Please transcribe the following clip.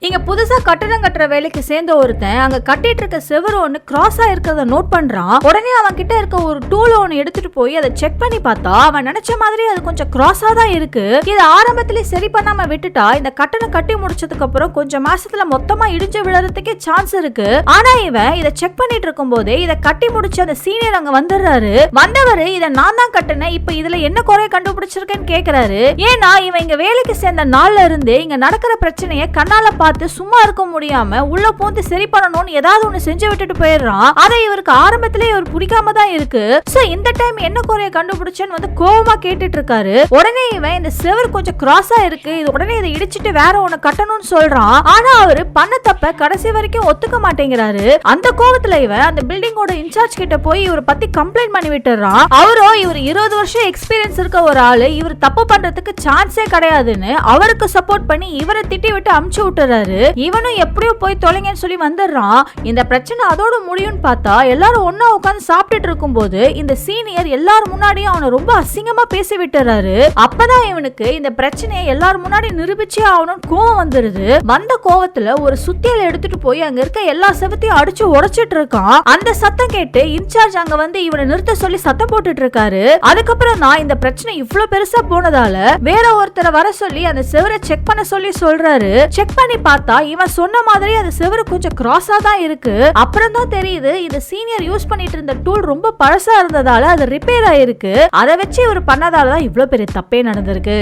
இங்க புதுசா கட்டடம் கட்டுற வேலைக்கு சேர்ந்த ஒருத்தன் அங்க கட்டிட்டு இருக்க செவரு ஒண்ணு கிராஸா இருக்கிறத நோட் பண்றான். உடனே அவன் கிட்ட இருக்க ஒரு டூல் ஒன்னு எடுத்துட்டு போய் அதை செக் பண்ணி பார்த்தா அவன் நினைச்ச மாதிரி அது கொஞ்சம் கிராஸா தான் இருக்கு. இது ஆரம்பத்திலே சரி பண்ணாம விட்டுட்டா இந்த கட்டடம் கட்டி முடிச்சதுக்கு அப்புறம் கொஞ்சம் மாசத்துல மொத்தமா இடிஞ்சு விழறதுக்கே சான்ஸ் இருக்கு. ஆனா இவன் இதை செக் பண்ணிட்டு இருக்கும் போதே இதை கட்டி முடிச்ச அந்த சீனியர் அங்க வந்துடுறாரு. வந்தவரு இதை நான் தான் கட்டினேன், இப்ப இதுல என்ன குறைய கண்டுபிடிச்சிருக்கேன்னு கேக்குறாரு. ஏன்னா இவன் இங்க வேலைக்கு சேர்ந்த நாள்ல இருந்து இங்க நடக்கிற பிரச்சனையை கண்ணால பார்த்து சும்மா இருக்க முடியாம உள்ள போந்து சரி பண்ணணும்னு ஏதாவது ஒண்ணு செஞ்சு விட்டுட்டு போயிடுறான். அதை இவருக்கு ஆரம்பத்திலே இவர் பிடிக்காம தான் இருக்கு. சோ இந்த டைம் என்ன குறைய கண்டுபிடிச்சேன்னு வந்து கோவமா கேட்டுட்டு இருக்காரு. உடனே இவன் இந்த செவர் கொஞ்சம் கிராஸா இருக்கு, இது உடனே இதை இடிச்சிட்டு வேற ஒண்ணு கட்டணும்னு சொல்றான். ஆனா அவரு பண்ண தப்ப கடைசி வரைக்கும் ஒத்துக்க மாட்டேங்கிறாரு. அந்த கோவத்துல இவன் அந்த பில்டிங்கோட இன்சார்ஜ் கிட்ட போய் இவரை பத்தி கம்ப்ளைண்ட் பண்ணி விட்டுறான். அவரோ இவர் 20 வருஷம் எக்ஸ்பீரியன்ஸ் இருக்க ஒரு ஆளு, இவர் தப்பு பண்றதுக்கு சான்ஸே கிடையாதுன்னு அவருக்கு சப்போர்ட் பண்ணி இவரை திட்டி விட்டு அமுச்சு விட்டுறாரு. இவனும் எப்படியோ போய் தொலைங்கன்னு சொல்லி வந்துடுறான். இந்த பிரச்சனை அதோட முடியும்னு பார்த்தா எல்லாரும் ஒன்னா உட்கார்ந்து சாப்பிட்டுட்டு இருக்கும் போது இந்த சீனியர் எல்லாரும் முன்னாடியும் அவனை ரொம்ப அசிங்கமா பேசி விட்டுறாரு. அப்பதான் இவனுக்கு இந்த பிரச்சனையை எல்லாரும் முன்னாடி நிரூபிச்சே ஆகணும் கோவம் வந்துருது. வந்த கோவத்துல ஒரு சுத்தியல எடுத்துட்டு போய் அங்க இருக்க எல்லா செவத்தையும் அடிச்சு உடைச்சிட்டு இருக்கான். அந்த சத்தம் கேட்டு இன்சார்ஜ் அங்க வந்து இவனை நிறுத்த சொல்லி சத்தம் போட்டுட்டு இருக்காரு. அதுக்கப்புறம் நான் இந்த பிரச்சனை இவ்வளவு பெருசா போனதால வேற ஒருத்தரை வர சொல்லி அந்த செவரை செக் பண்ண சொல்லி சொல்றாரு. செக் பண்ணி பார்த்தா இவன் சொன்ன மாதிரி அந்த செவரு கொஞ்சம் கிராஸா தான் இருக்கு. அப்புறம் தான் தெரியுது இந்த சீனியர் யூஸ் பண்ணிட்டு இருந்த டூல் ரொம்ப பழசா இருந்ததால அது ரிப்பேர் ஆயிருக்கு. அதை வச்சு இவர் பண்ணதால தான் இவ்வளவு பெரிய தப்பே நடந்திருக்கு.